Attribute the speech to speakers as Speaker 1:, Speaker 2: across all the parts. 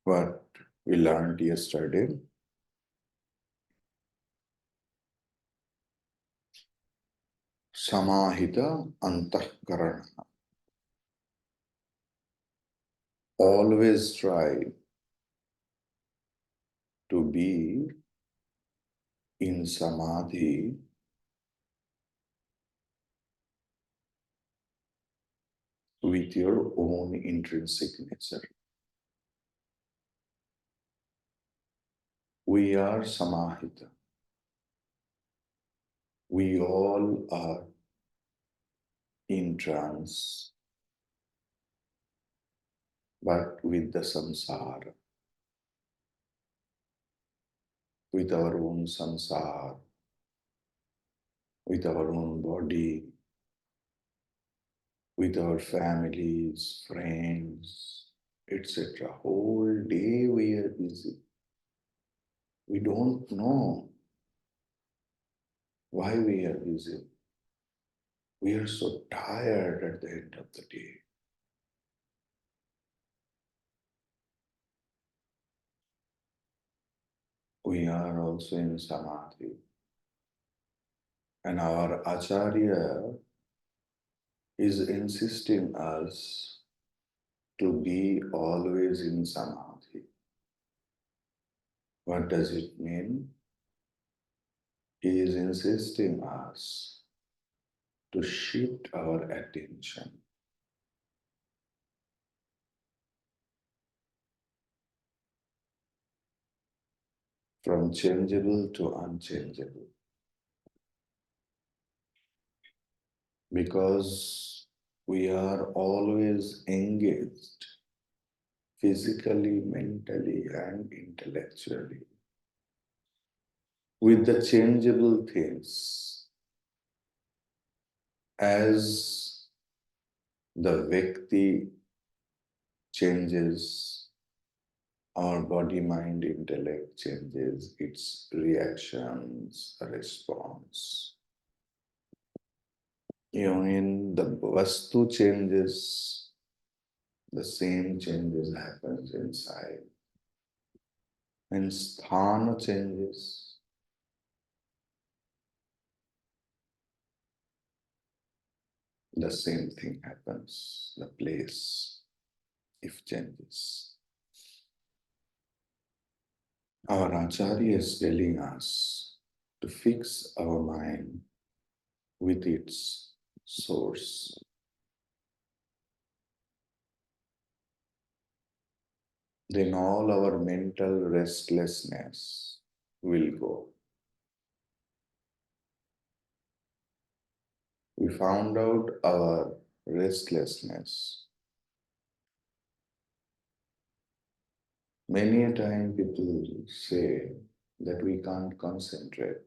Speaker 1: what we learned yesterday. Samahita antahkarana. Always try to be in samadhi with your own intrinsic nature. We are samahita. We all are in trance, but with the samsara, with our own samsara, with our own body, with our families, friends, etc. Whole day we are busy. We don't know why we are busy. We are so tired at the end of the day. We are also in samadhi. And our Acharya is insisting us to be always in samadhi. What does it mean? He is insisting us to shift our attention from changeable to unchangeable. Because we are always engaged physically, mentally, and intellectually with the changeable things. As the Vyakti changes, our body, mind, intellect changes, its reactions, response. When the Vastu changes, the same changes happens inside. When Sthana changes, the same thing happens. The place, if changes. Our Acharya is telling us to fix our mind with its source. Then all our mental restlessness will go. We found out our restlessness. Many a time people say that we can't concentrate.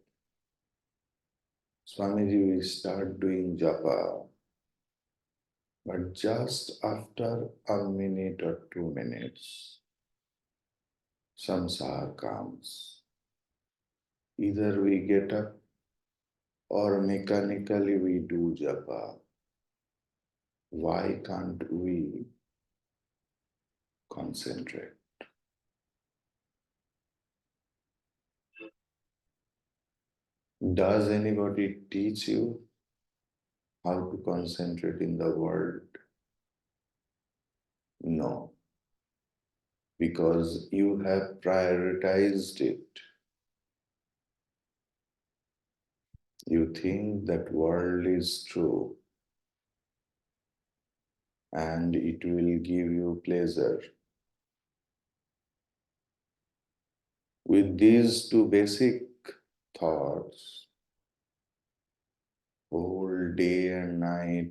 Speaker 1: Swamiji, we start doing japa, but just after a minute or 2 minutes, samsara comes. Either we get up or mechanically we do japa. Why can't we concentrate? Does anybody teach you how to concentrate in the world? No, because you have prioritized it. You think that world is true and it will give you pleasure. With these two basic thoughts, whole day and night,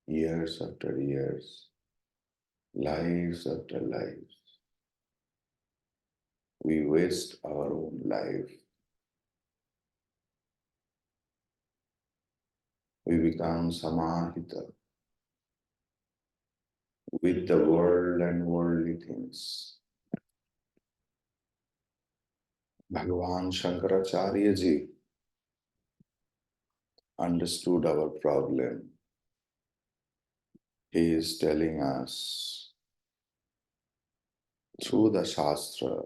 Speaker 1: years after years, lives after lives, we waste our own life. We become samahita with the world and worldly things. Bhagavan Shankaracharya ji understood our problem. He is telling us through the Shastra,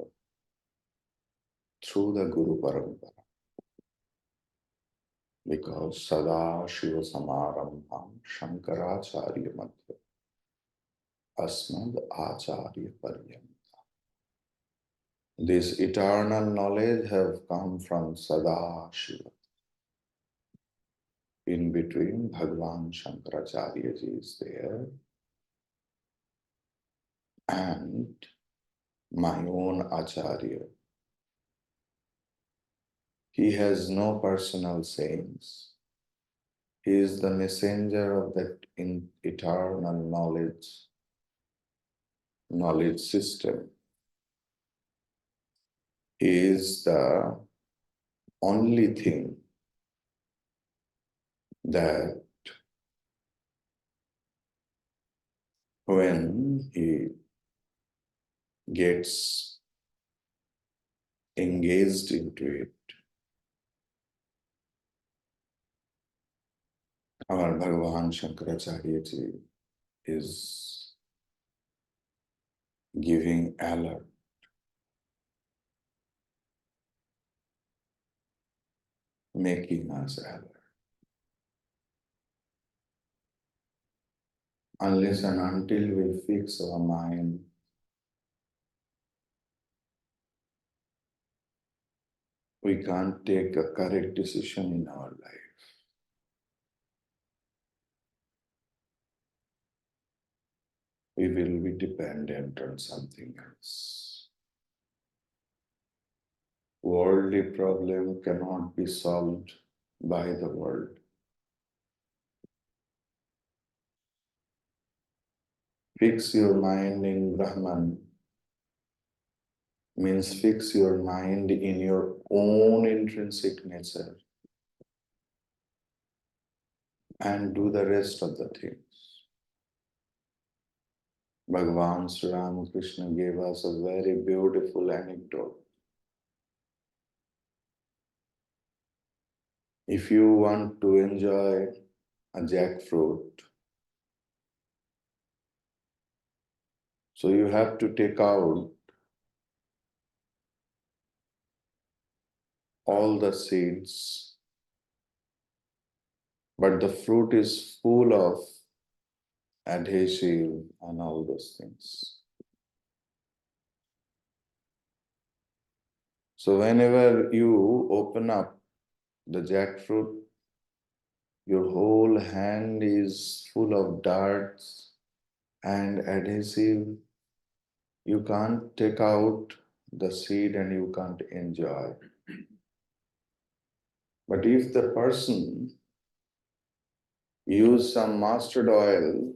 Speaker 1: through the Guru Parampara. Because Sada Shiva Samarambham Shankaracharya Madhya Asmad Acharya Paryanta. This eternal knowledge have come from Sada Shiva. In between, Bhagavan Shankaracharya ji is there, and my own Acharya. He has no personal sayings. He is the messenger of that eternal knowledge system. He is the only thing that when he gets engaged into it, our Bhagavan Shankaracharya ji is giving alert, making us alert. Unless and until we fix our mind, we can't take a correct decision in our life. We will be dependent on something else. Worldly problem cannot be solved by the world. Fix your mind in Brahman means fix your mind in your own intrinsic nature and do the rest of the things. Bhagavan Sri Ramakrishna gave us a very beautiful anecdote. If you want to enjoy a jackfruit, so you have to take out all the seeds, but the fruit is full of adhesive and all those things. So whenever you open up the jackfruit, your whole hand is full of darts and adhesive. You can't take out the seed and you can't enjoy. But if the person use some mustard oil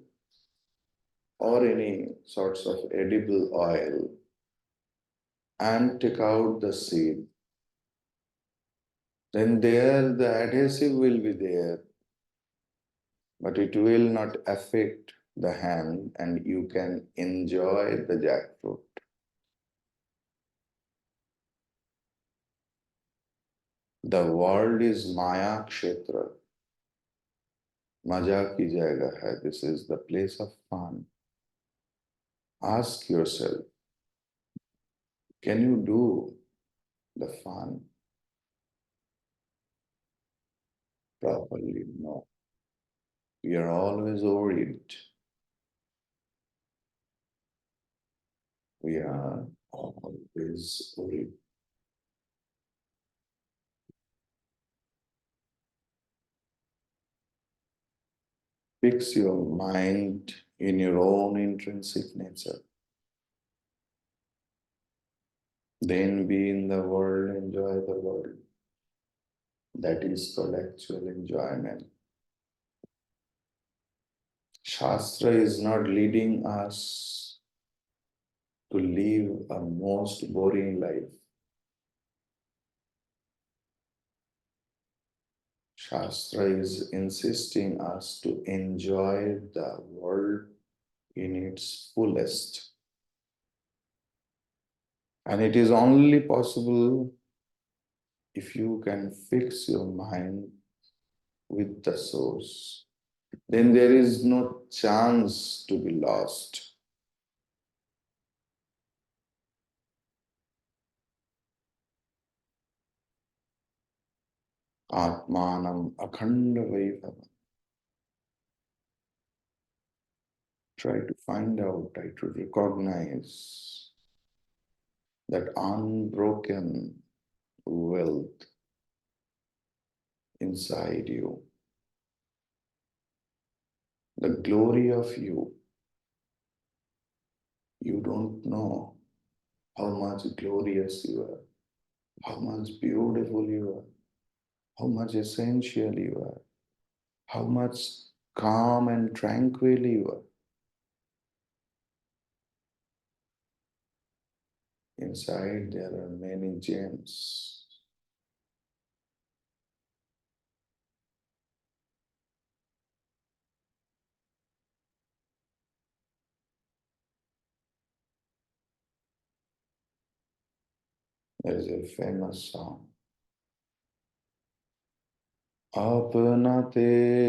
Speaker 1: or any sorts of edible oil and take out the seed, then there the adhesive will be there, but it will not affect the hand and you can enjoy the jackfruit. The world is Maya Kshetra. Maja ki jayega hai. This is the place of fun. Ask yourself, can you do the fun properly? No. We are always worried. We are always worried. Fix your mind in your own intrinsic nature. Then be in the world, enjoy the world. That is called actual enjoyment. Shastra is not leading us to live a most boring life. Shastra is insisting us to enjoy the world in its fullest. And it is only possible if you can fix your mind with the source. Then there is no chance to be lost. Atmanam Akhanda Vaibhavam. Try to find out, try to recognize that unbroken wealth inside you, the glory of you. You don't know how much glorious you are, how much beautiful you are, how much essential you are, how much calm and tranquil you are. Inside there are many gems. There is a famous song. Apnate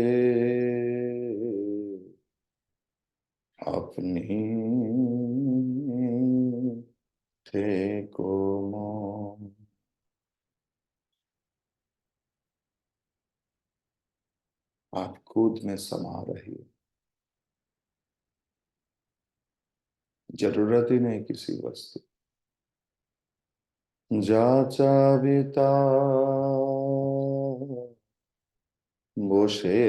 Speaker 1: apni थे को मोह आप खुद में समा रही जरूरत ही नहीं किसी वस्तु যাচা বিতা বসে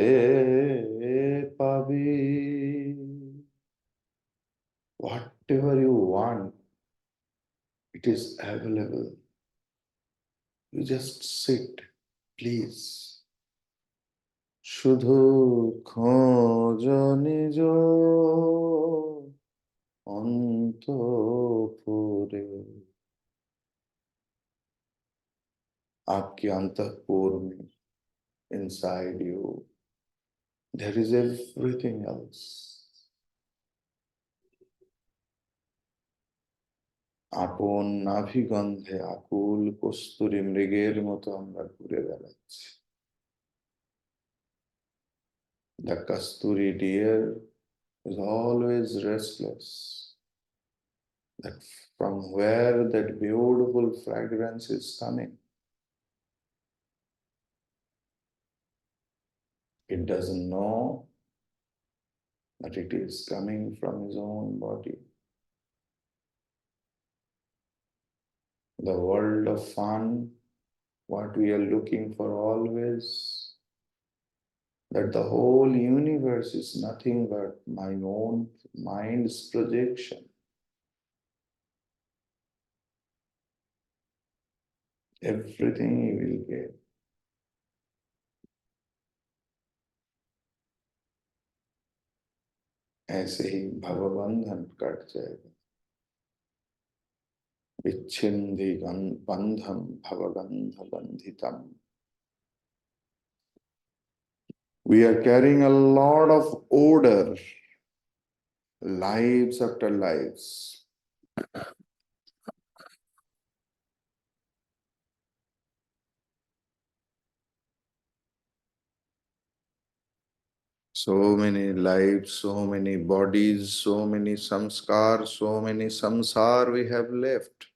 Speaker 1: পাবি whatever you want it is available you just sit please শুধু খোঁজ নিজ অন্তঃপুরে आपके अंतःपुर में inside you there is everything else আপন নাভিগন্ধে আকুল কস্তুরী মৃগের মতো আমরা ঘুরে বেড়াচ্ছি the kasturi deer is always restless that from where that beautiful fragrance is coming it doesn't know that it is coming from his own body the world of fun what we are looking for always that the whole universe is nothing but my own mind's projection. Everything you will get. ऐसे ही भवबंधन cut जाएगा विच्छिन्दी बंधम भवगंध बंधितम we are carrying a lot of odor lives after lives so many lives so many bodies so many samskars so many samsar we have left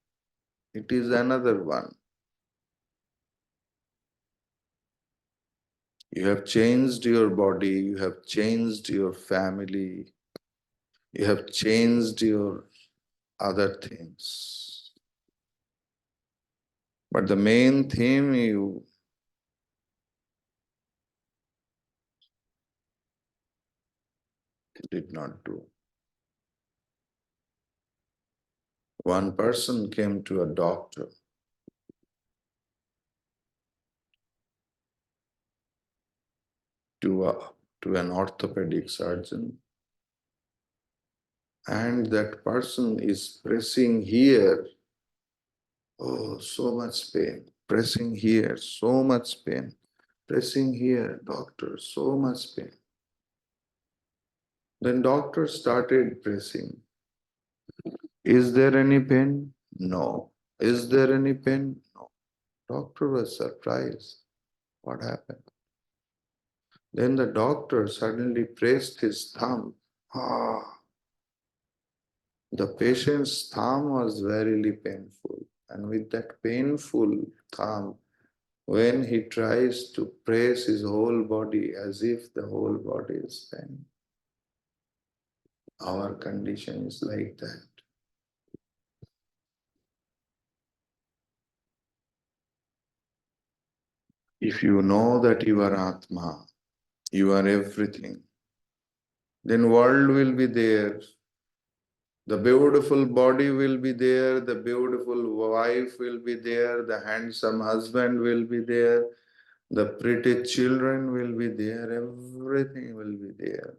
Speaker 1: it is another one you have changed your body you have changed your family you have changed your other things but the main theme you did not do one person came to a doctor to an orthopedic surgeon and that person is pressing here oh so much pain pressing here so much pain pressing here doctor so much pain then doctor started pressing is there any pain no is there any pain no doctor was surprised what happened then the doctor suddenly pressed his thumb ah the patient's thumb was verily painful and with that painful thumb when he tries to praise his whole body as if the whole body is pain. Our condition is like that. If you know that you are Atma, you are everything, then world will be there. The beautiful body will be there, the beautiful wife will be there, the handsome husband will be there, the pretty children will be there, everything will be there.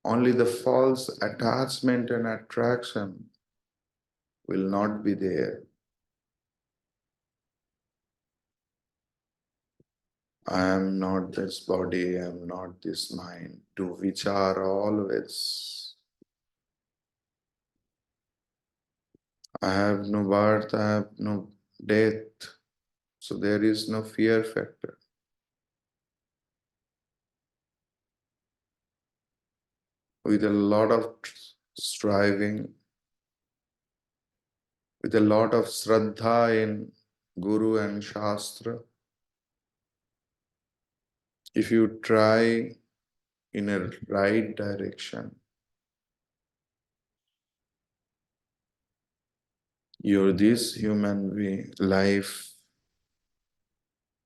Speaker 1: Only the false attachment and attraction will not be there. I am not this body, I am not this mind, to which are always. I have no birth, I have no death, so there is no fear factor. With a lot of striving, with a lot of shraddha in Guru and Shastra, if you try in a right direction, your this human being life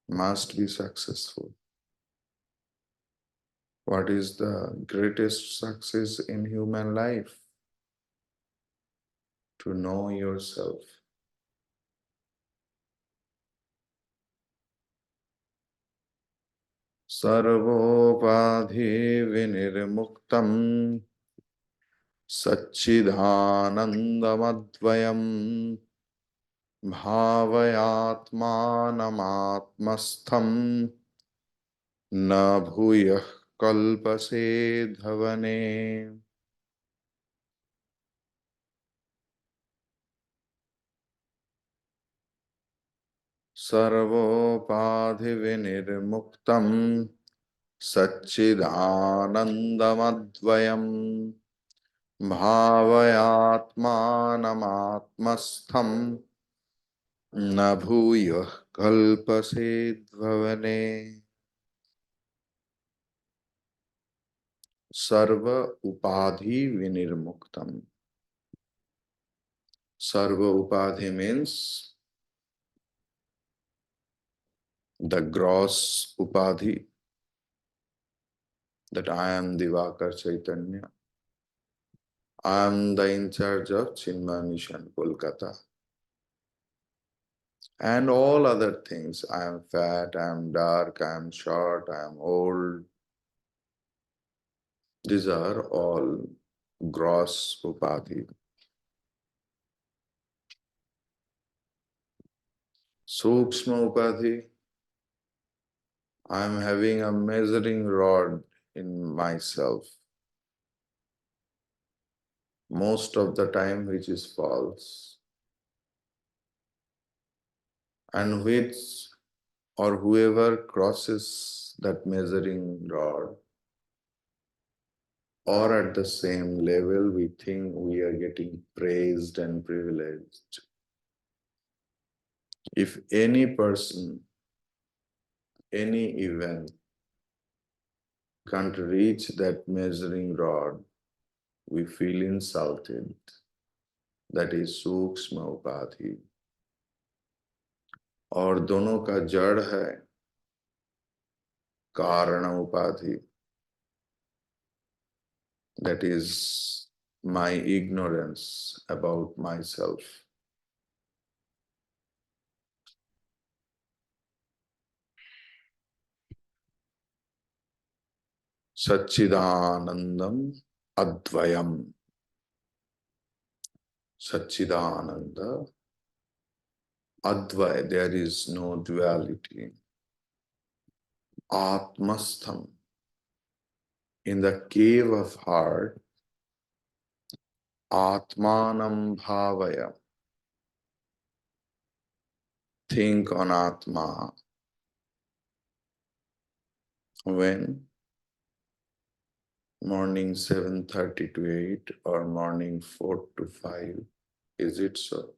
Speaker 1: must be successful. What is the greatest success in human life? To know yourself. Sarvopādhi vinirmuktam Satchidanandamadvayam Bhavayatmanamaatmastham Na bhuyah kalpase dhavane. Sarvopādhi vinirmuktam Satchidanandamadvayam Bhavayatmanamaatmastham Na bhuyah kalpase dhavane. Sarva upadhi vinirmuktam. Sarva upadhi means the gross upadhi, that I am Divakar Chaitanya. I am the in charge of Chinmay Mission, Kolkata. And all other things. I am fat, I am dark, I am short, I am old. These are all gross upadhi. Sukshma upadhi, I am having a measuring rod in myself. Most of the time which is false. And which or whoever crosses that measuring rod, or at the same level, we think we are getting praised and privileged. If any person, any event can't reach that measuring rod, we feel insulted. That is सूक्ष्म उपाधि. और दोनों का जड़ है कारण उपाधि. That is my ignorance about myself. Satchidanandam Advayam. Satchidananda Advaya, there is no duality. Atmastham, in the cave of heart, Atmanam Bhavaya. Think on Atma. When? Morning 7:30 to 8 or morning 4 to 5. Is it so?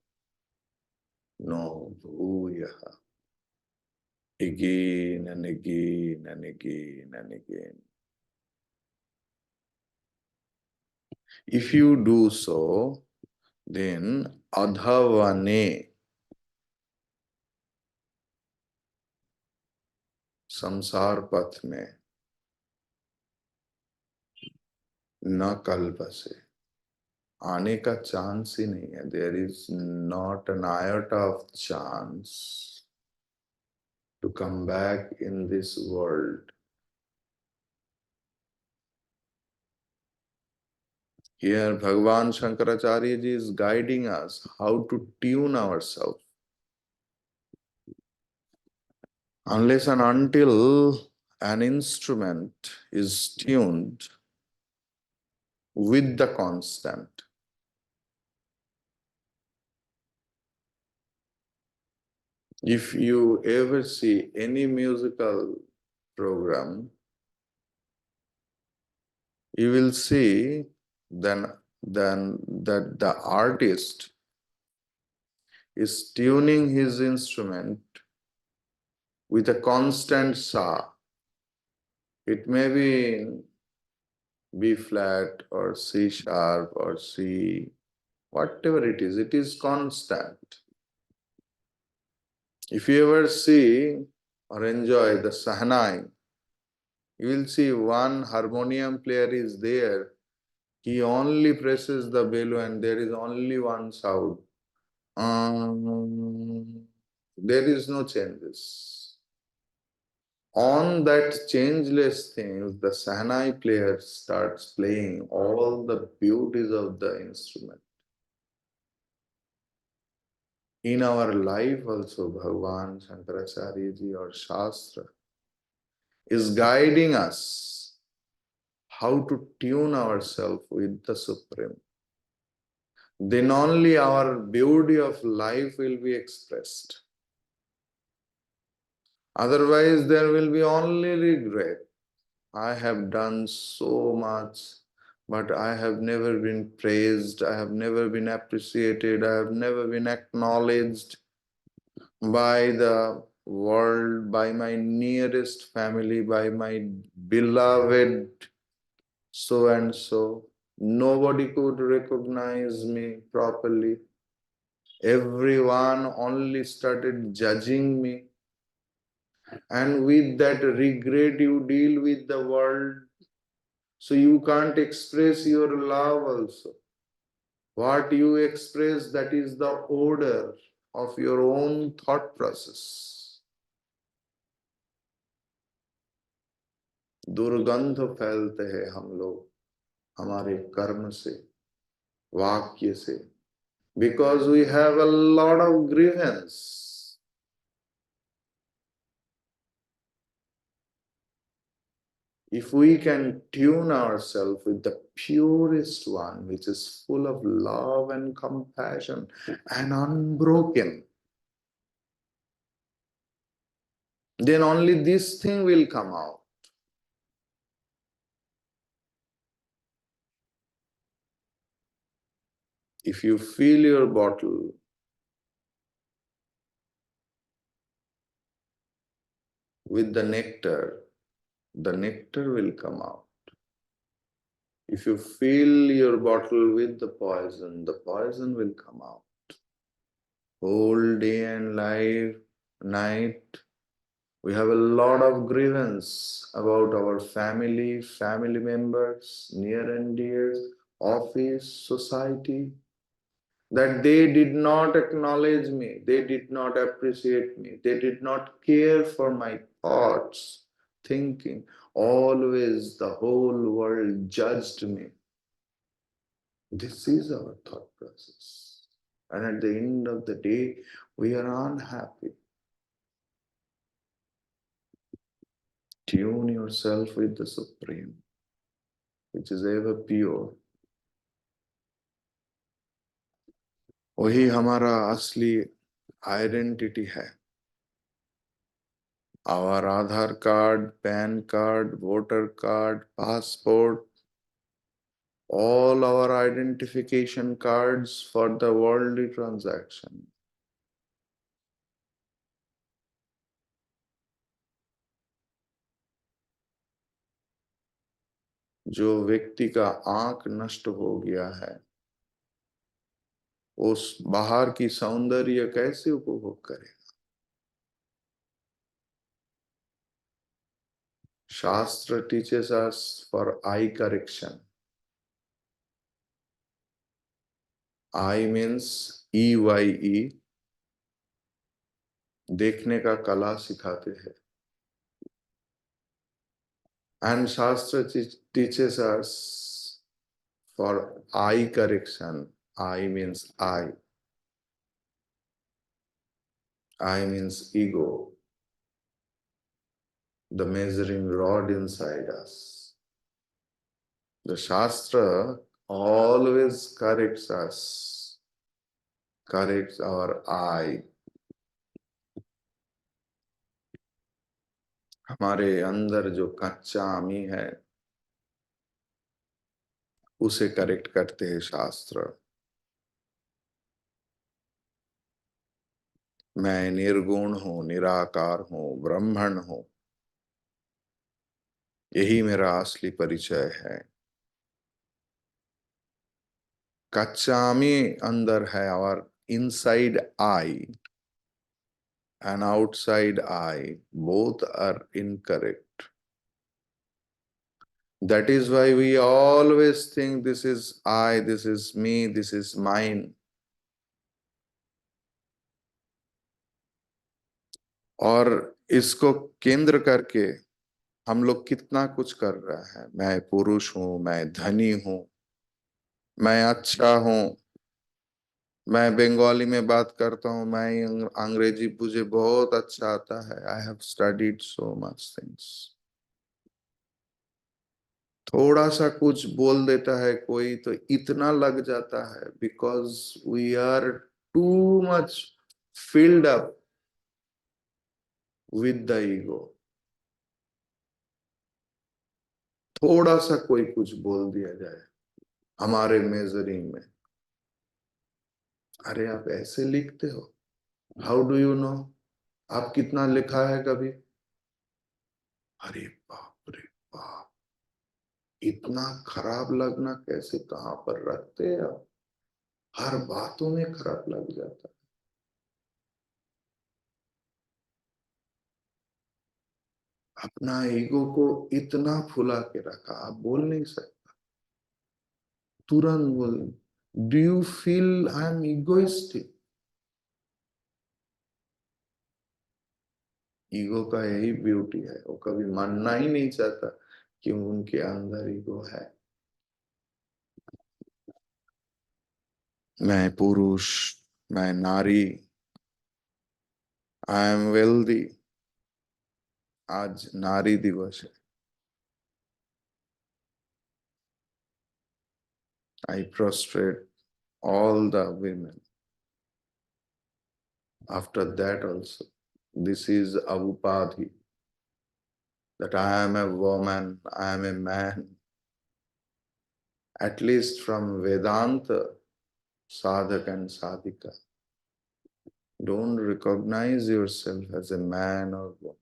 Speaker 1: No. Bhuyaha. again and again and again and again. If you do so, then adhavane, संसार पथ में न कल्प से आने का chance ही नहीं है. There is not an iota of chance to come back in this world. Here Bhagavan Shankaracharya ji is guiding us how to tune ourselves. Unless and until an instrument is tuned with the constant, if you ever see any musical program, you will see then that the artist is tuning his instrument with a constant sa. It may be in B flat or C sharp or C, whatever it is constant. If you ever see or enjoy the Sahnai, you will see one harmonium player is there. He only presses the bellow and there is only one sound. There is no changes. On that changeless thing, the Sahnai player starts playing all the beauties of the instrument. In our life also, Bhagavan Shankaracharya ji or Shastra is guiding us how to tune ourselves with the Supreme. Then only our beauty of life will be expressed. Otherwise, there will be only regret. I have done so much, but I have never been praised, I have never been appreciated, I have never been acknowledged by the world, by my nearest family, by my beloved so and so. Nobody could recognize me properly. Everyone only started judging me. And with that regret, you deal with the world. So you can't express your love also. What you express, that is the odor of your own thought process. दुर्गंध फैलते हैं हम लोग हमारे कर्म से, वाक्य से, because we have a lot of grievance. If we can tune ourselves with the purest one, which is full of love and compassion and unbroken, then only this thing will come out. If you fill your bottle with the nectar will come out. If you fill your bottle with the poison will come out. Whole day and night, we have a lot of grievance about our family members, near and dear, office, society, that they did not acknowledge me, they did not appreciate me, they did not care for my thoughts, thinking. Always the whole world judged me. This is our thought process. And at the end of the day, we are unhappy. Tune yourself with the Supreme, which is ever pure. वही हमारा असली identity है. Our Aadhaar card, PAN card, voter card, passport, all our identification cards for the worldly transaction. जो व्यक्ति का आंख नष्ट हो गया है, उस बाहर की सौंदर्य कैसे उपभोग करे? शास्त्र teaches us for eye correction. Eye means EYE, देखने का कला सिखाते हैं. And Shastra teaches us for eye correction. Eye means eye. Eye means ego, the measuring rod inside us. The Shastra always corrects us, corrects our eye. हमारे अंदर जो कच्चा आमी है, उसे करेक्ट करते हैं शास्त्र. मैं निर्गुण हूं, निराकार हूं, ब्रह्मण हूं, यही मेरा असली परिचय है. कच्चामी अंदर है, और inside I and outside eye, both are incorrect. That is why we always think this is I, this is me, this is mine. और इसको केंद्र करके हम लोग कितना कुछ कर रहे हैं. मैं पुरुष हूं, मैं धनी हूं, मैं अच्छा हूं, मैं बंगाली में बात करता हूं, मैं अंग्रेजी मुझे बहुत अच्छा आता है. I have studied so much things. थोड़ा सा कुछ बोल देता है कोई तो इतना लग जाता है, because we are too much filled up with the ego. थोड़ा सा कोई कुछ बोल दिया जाए हमारे मेजरिंग में, अरे आप ऐसे लिखते हो, हाउ डू यू नो, आप कितना लिखा है कभी? अरे बाप रे बाप, इतना खराब लगना कैसे, कहां पर रखते हैं आप? हर बातों में खराब लग जाता है. अपना ईगो को इतना फुला के रखा, आप बोल नहीं सकते. तुरंत बोल, do you feel I am egoistic? Ego का यही ब्यूटी है, वो कभी मानना ही नहीं चाहता कि उनके अंदर ईगो है. मैं पुरुष, मैं नारी, आई एम वेल्दी. आज नारी दिवस है. आई prostate all the women. After that also, this is a upadhi, that I am a woman, I am a man. At least from Vedanta, sadhak and sadhika, don't recognize yourself as a man or woman.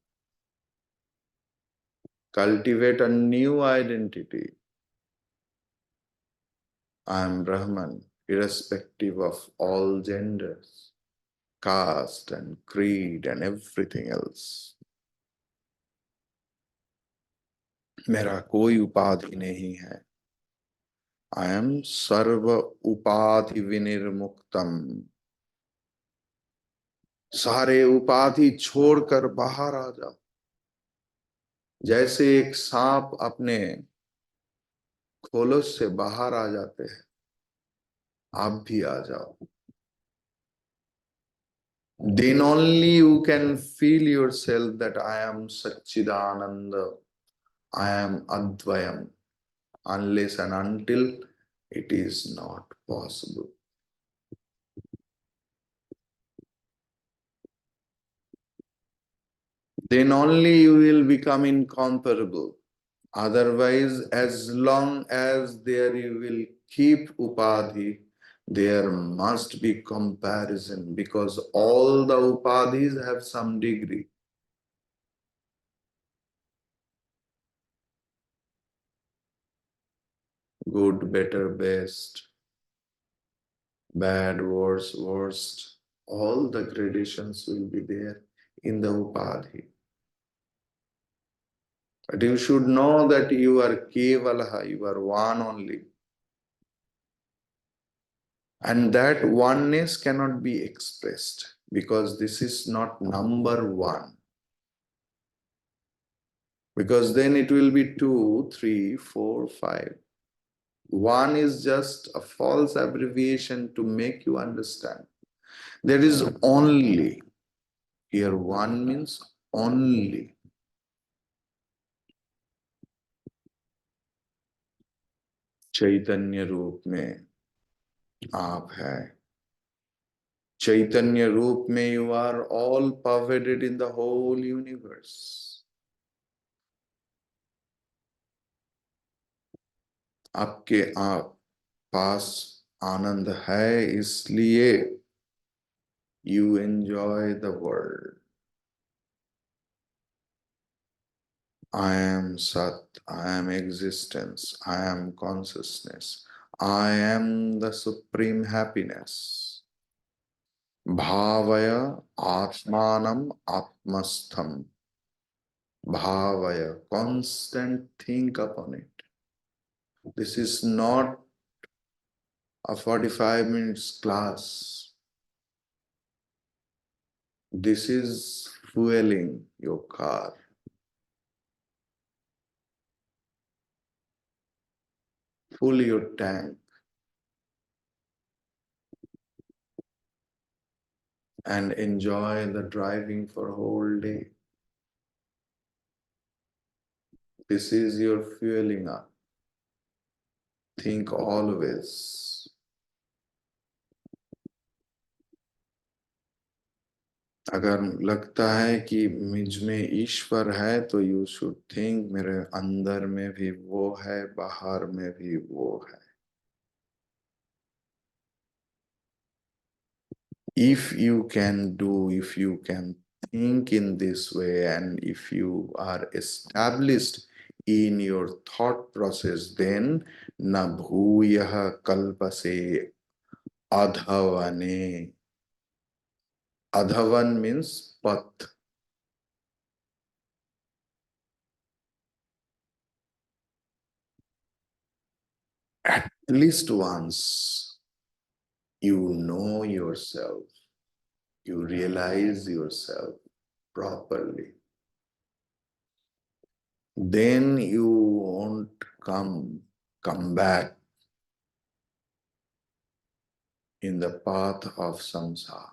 Speaker 1: Cultivate a new identity. I am Brahman, irrespective of all genders, caste and creed and everything else. मेरा कोई उपाधि नहीं है. I am sarva upadhi vinirmuktam. सारे उपाधि छोड़कर बाहर आ जाओ. जैसे एक सांप अपने खोलस से बाहर आ जाते हैं, आप भी आ जाओ. Then only you can feel yourself that I am Satchidananda, I am Advayam. Unless and until it is not possible. Then only you will become incomparable. Otherwise, as long as there you will keep upadhi, there must be comparison, because all the upadhis have some degree. good, better, best, bad, worse, worst. All the gradations will be there in the Upadhi. But you should know that you are Kevalaha, you are one only. And that oneness cannot be expressed because this is not number one. Because then it will be 2, 3, 4, 5. One is just a false abbreviation to make you understand. There is only. Here one means only. चैतन्य रूप में आप है. चैतन्य रूप में you are all pervaded in the whole universe. आपके आप पास आनंद है इसलिए you enjoy the world. I am Sat, I am existence, I am consciousness, I am the supreme happiness. Bhavaya Atmanam Atmastham. Bhavaya, constant think upon it. This is not a 45 minutes class. This is fueling your car. Full your tank and enjoy the driving for a whole day. This is your fueling up. Think always. अगर लगता है कि मुझ में ईश्वर है तो you should think मेरे अंदर में भी वो है, बाहर में भी वो है. If you can think in this way, and if you are established in your thought process, then na bhuyah kalpase adhavane. Adhavan means path. At least once you know yourself, you realize yourself properly, then you won't come back in the path of samsara.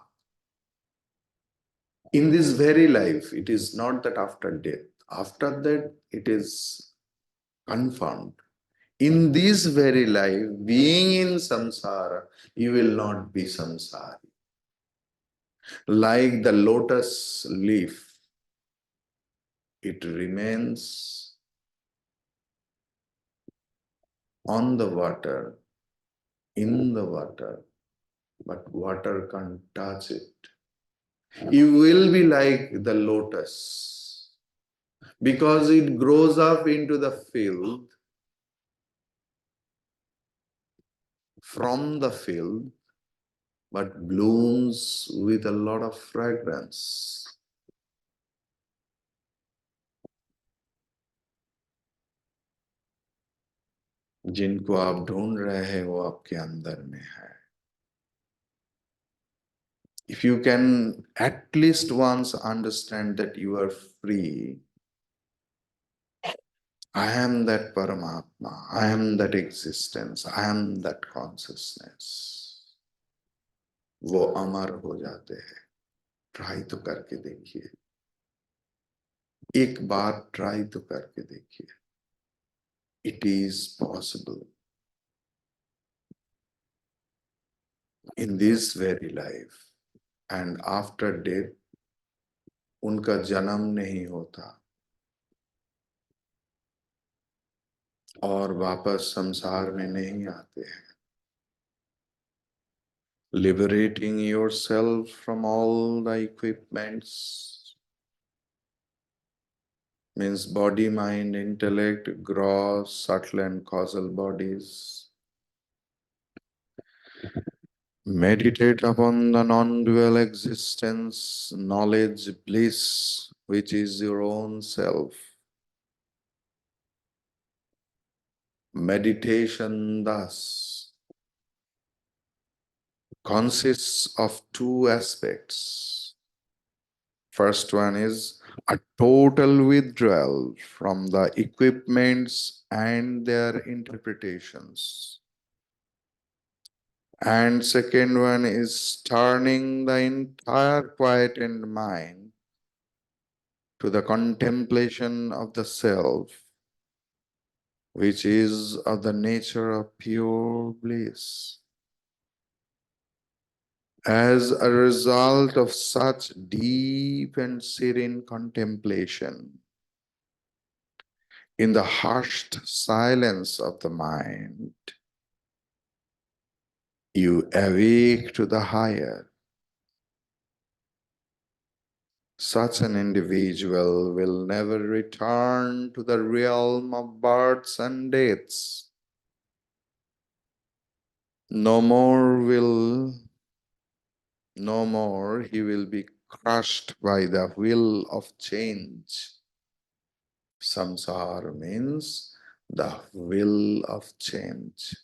Speaker 1: In this very life, it is not that after death. After that, it is confirmed. In this very life, being in samsara, you will not be samsari. Like the lotus leaf, it remains on the water, in the water, but water can't touch it. You will be like the lotus because it grows up into the field. From the field, but blooms with a lot of fragrance. जिनको आप ढूंढ रहे हैं वो आपके अंदर में है. If you can at least once understand that you are free, I am that Paramatma, I am that existence, I am that consciousness, वो अमर हो जाते हैं. ट्राई तो करके देखिए, एक बार ट्राई तो करके देखिए. It is possible in this very life, and after death उनका जन्म नहीं होता और वापस संसार में नहीं आते हैं. Liberating yourself from all the equipments, means body, mind, intellect, gross, subtle, and causal bodies. Meditate upon the non-dual existence, knowledge, bliss, which is your own self. Meditation thus consists of two aspects. First one is a total withdrawal from the equipments and their interpretations. And second one is turning the entire quietened mind to the contemplation of the self, which is of the nature of pure bliss. As a result of such deep and serene contemplation, in the hushed silence of the mind, you awake to the higher. Such an individual will never return to the realm of births and deaths. No more he will be crushed by the wheel of change. Samsara means the will of change.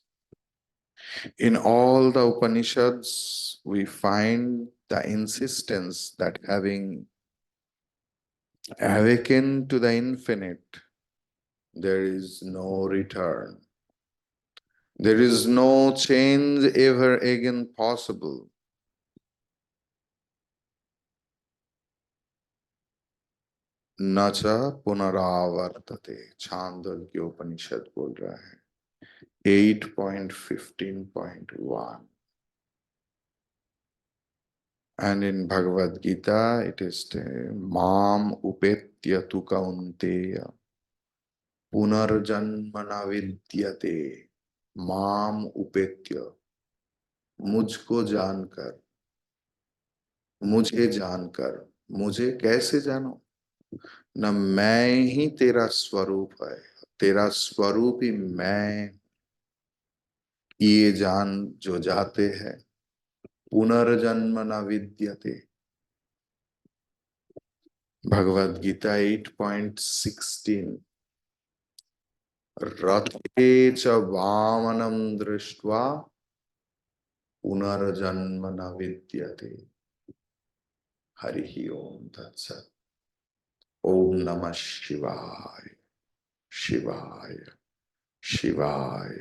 Speaker 1: In all the Upanishads, we find the insistence that having awakened to the infinite, there is no return. There is no change ever again possible. Nacha punaravartate, Chandogya उपनिषद बोल रहा है 8.15.1. And in Bhagavad Gita, it is Mam upetya tu kaunteya punarjanmana vidyate. Mam upetya, मुझको जानकर, मुझे जानकर, मुझे कैसे जानो? न मैं ही तेरा स्वरूप है, तेरा स्वरूप ही मैं, ये जान जो जाते हैं, पुनर्जन्म न विद्यते. भगवद गीता 8.16. रथे च वामनं दृष्ट्वा पुनर्जन्म न विद्यते. हरि ओम तत्सत्. ओम नमः शिवाय शिवाय शिवाय.